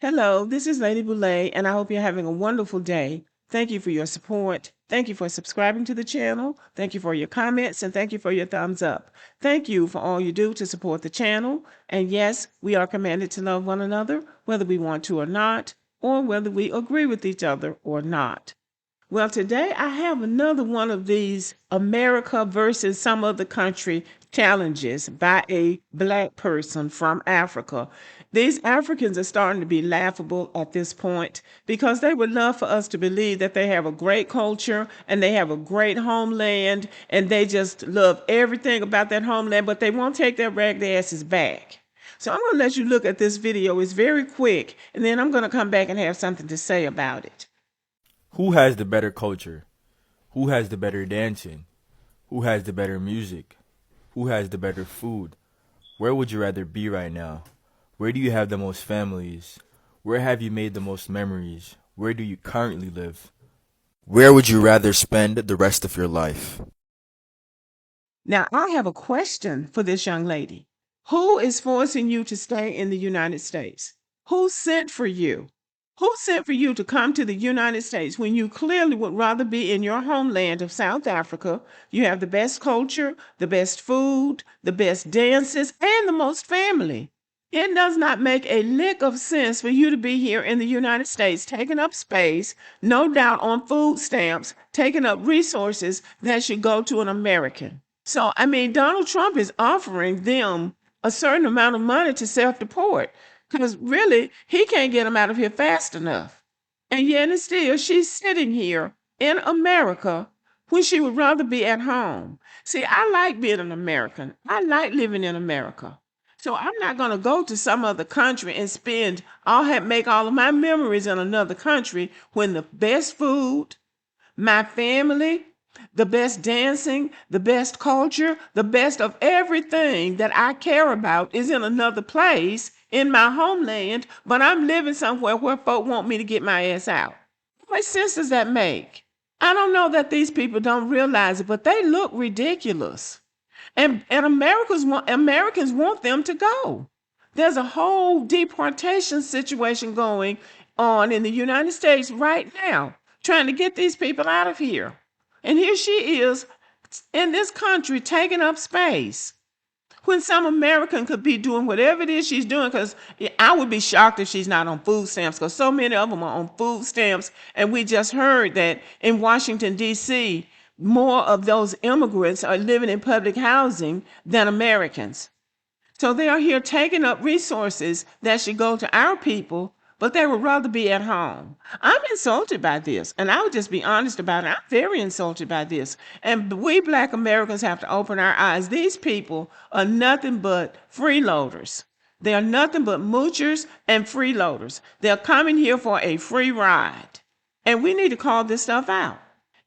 Hello, this is Lady Boulay, and I hope you're having a wonderful day. Thank you for your support. Thank you for subscribing to the channel. Thank you for your comments, and thank you for your thumbs up. Thank you for all you do to support the channel. And yes, we are commanded to love one another, whether we want to or not, or whether we agree with each other or not. Well, today I have another one of these America versus some other country challenges by a Black person from Africa. These Africans are starting to be laughable at this point because they would love for us to believe that they have a great culture and they have a great homeland and they just love everything about that homeland, but they won't take their ragged asses back. So I'm going to let you look at this video. It's very quick, and then I'm going to come back and have something to say about it. Who has the better culture? Who has the better dancing? Who has the better music? Who has the better food? Where would you rather be right now? Where do you have the most families? Where have you made the most memories? Where do you currently live? Where would you rather spend the rest of your life? Now, I have a question for this young lady. Who is forcing you to stay in the United States? Who sent for you? Who sent for you to come to the United States when you clearly would rather be in your homeland of South Africa? You have the best culture, the best food, the best dances, and the most family. It does not make a lick of sense for you to be here in the United States, taking up space, no doubt on food stamps, taking up resources that should go to an American. So, Donald Trump is offering them a certain amount of money to self-deport. Because really, he can't get them out of here fast enough. And yet and still, she's sitting here in America when she would rather be at home. See, I like being an American. I like living in America. So I'm not going to go to some other country and make all of my memories in another country when the best food, my family, the best dancing, the best culture, the best of everything that I care about is in another place in my homeland, but I'm living somewhere where folk want me to get my ass out. What sense does that make? I don't know that these people don't realize it, but they look ridiculous. And Americans want them to go. There's a whole deportation situation going on in the United States right now, trying to get these people out of here. And here she is in this country taking up space when some American could be doing whatever it is she's doing, because I would be shocked if she's not on food stamps, because so many of them are on food stamps. And we just heard that in Washington, D.C., more of those immigrants are living in public housing than Americans. So they are here taking up resources that should go to our people, but they would rather be at home. I'm insulted by this, and I would just be honest about it. I'm very insulted by this. And we Black Americans have to open our eyes. These people are nothing but freeloaders. They are nothing but moochers and freeloaders. They're coming here for a free ride. And we need to call this stuff out.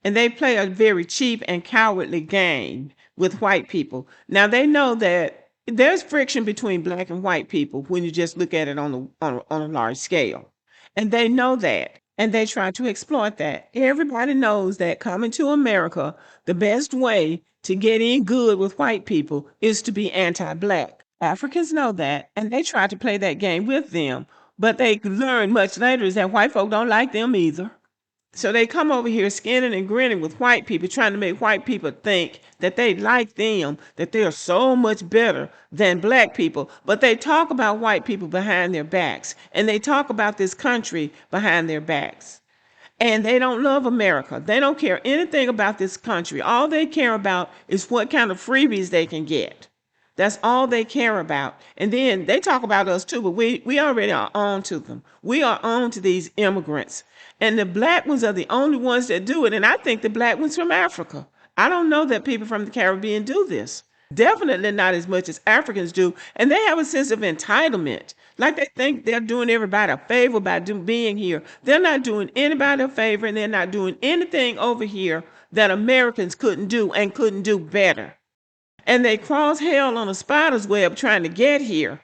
And they play a very cheap and cowardly game with white people. Now, they know that there's friction between Black and white people when you just look at it on a large scale. And they know that, and they try to exploit that. Everybody knows that coming to America, the best way to get in good with white people is to be anti-Black. Africans know that, and they try to play that game with them. But they learn much later is that white folk don't like them either. So they come over here skinning and grinning with white people, trying to make white people think that they like them, that they are so much better than Black people. But they talk about white people behind their backs, and they talk about this country behind their backs. And they don't love America. They don't care anything about this country. All they care about is what kind of freebies they can get. That's all they care about. And then they talk about us too, but we already are on to them. We are on to these immigrants. And the Black ones are the only ones that do it. And I think the Black ones from Africa. I don't know that people from the Caribbean do this. Definitely not as much as Africans do. And they have a sense of entitlement. Like they think they're doing everybody a favor by being here. They're not doing anybody a favor, and they're not doing anything over here that Americans couldn't do and couldn't do better. And they cross hell on a spider's web trying to get here,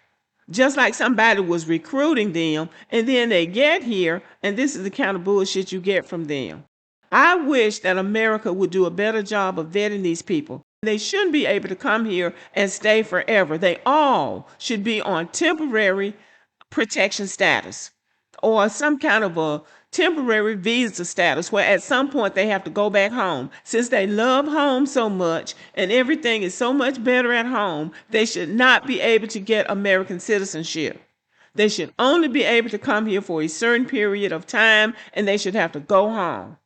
just like somebody was recruiting them, and then they get here, and this is the kind of bullshit you get from them. I wish that America would do a better job of vetting these people. They shouldn't be able to come here and stay forever. They all should be on temporary protection status or some kind of a temporary visa status where at some point they have to go back home. Since they love home so much and everything is so much better at home, they should not be able to get American citizenship. They should only be able to come here for a certain period of time, and they should have to go home.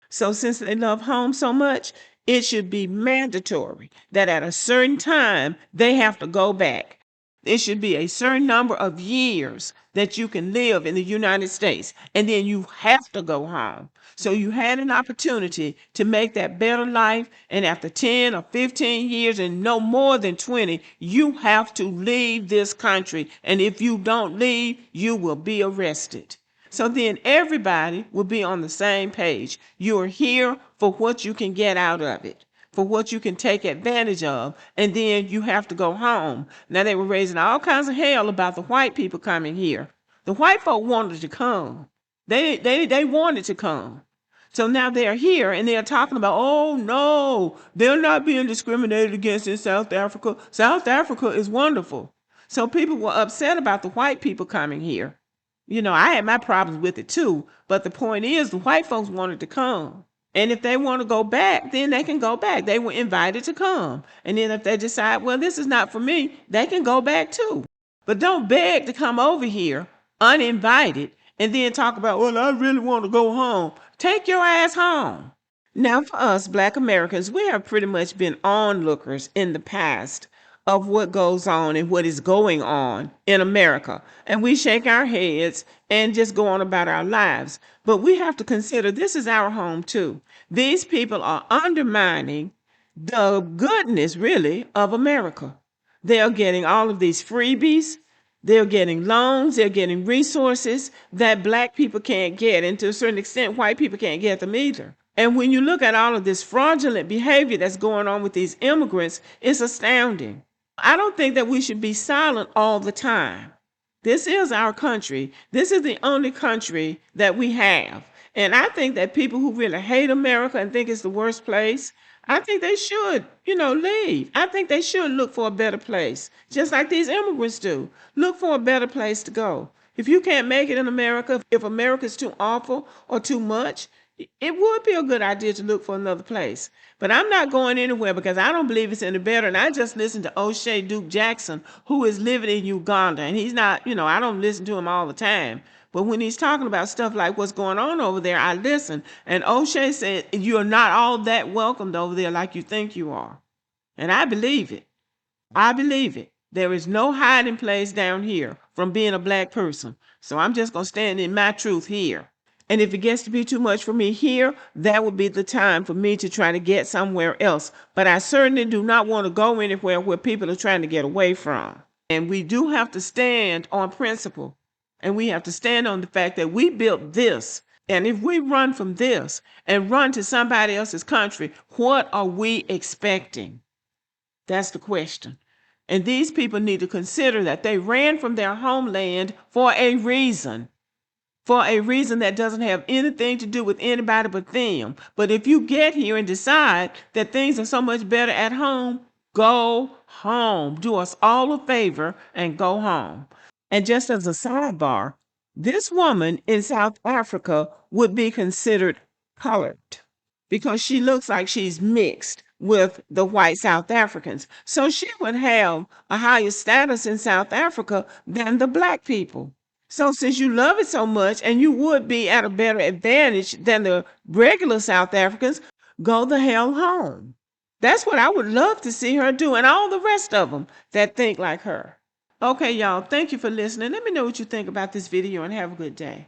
So since they love home so much, it should be mandatory that at a certain time they have to go back. It should be a certain number of years that you can live in the United States, and then you have to go home. So you had an opportunity to make that better life, and after 10 or 15 years and no more than 20, you have to leave this country. And if you don't leave, you will be arrested. So then everybody will be on the same page. You are here for what you can get out of it, for what you can take advantage of, and then you have to go home. Now, they were raising all kinds of hell about the white people coming here. The white folk wanted to come. They wanted to come. So now they're here and they're talking about, oh no, they're not being discriminated against in South Africa. South Africa is wonderful. So people were upset about the white people coming here. You know, I had my problems with it too, but the point is the white folks wanted to come. And if they want to go back, then they can go back. They were invited to come. And then if they decide, well, this is not for me, they can go back too. But don't beg to come over here uninvited and then talk about, well, I really want to go home. Take your ass home. Now, for us Black Americans, we have pretty much been onlookers in the past of what goes on and what is going on in America. And we shake our heads and just go on about our lives. But we have to consider this is our home too. These people are undermining the goodness, really, of America. They're getting all of these freebies. They're getting loans. They're getting resources that Black people can't get. And to a certain extent, white people can't get them either. And when you look at all of this fraudulent behavior that's going on with these immigrants, it's astounding. I don't think that we should be silent all the time. This is our country. This is the only country that we have. And I think that people who really hate America and think it's the worst place, I think they should, leave. I think they should look for a better place, just like these immigrants do. Look for a better place to go. If you can't make it in America, if America's too awful or too much, it would be a good idea to look for another place. But I'm not going anywhere because I don't believe it's any better. And I just listened to O'Shea Duke Jackson, who is living in Uganda. And he's not, I don't listen to him all the time. But when he's talking about stuff like what's going on over there, I listen. And O'Shea said, you're not all that welcomed over there like you think you are. And I believe it. I believe it. There is no hiding place down here from being a Black person. So I'm just going to stand in my truth here. And if it gets to be too much for me here, that would be the time for me to try to get somewhere else. But I certainly do not want to go anywhere where people are trying to get away from. And we do have to stand on principle. And we have to stand on the fact that we built this. And if we run from this and run to somebody else's country, what are we expecting? That's the question. And these people need to consider that they ran from their homeland for a reason. For a reason that doesn't have anything to do with anybody but them. But if you get here and decide that things are so much better at home, go home. Do us all a favor and go home. And just as a sidebar, this woman in South Africa would be considered colored because she looks like she's mixed with the white South Africans. So she would have a higher status in South Africa than the Black people. So since you love it so much and you would be at a better advantage than the regular South Africans, go the hell home. That's what I would love to see her do, and all the rest of them that think like her. Okay, y'all, thank you for listening. Let me know what you think about this video and have a good day.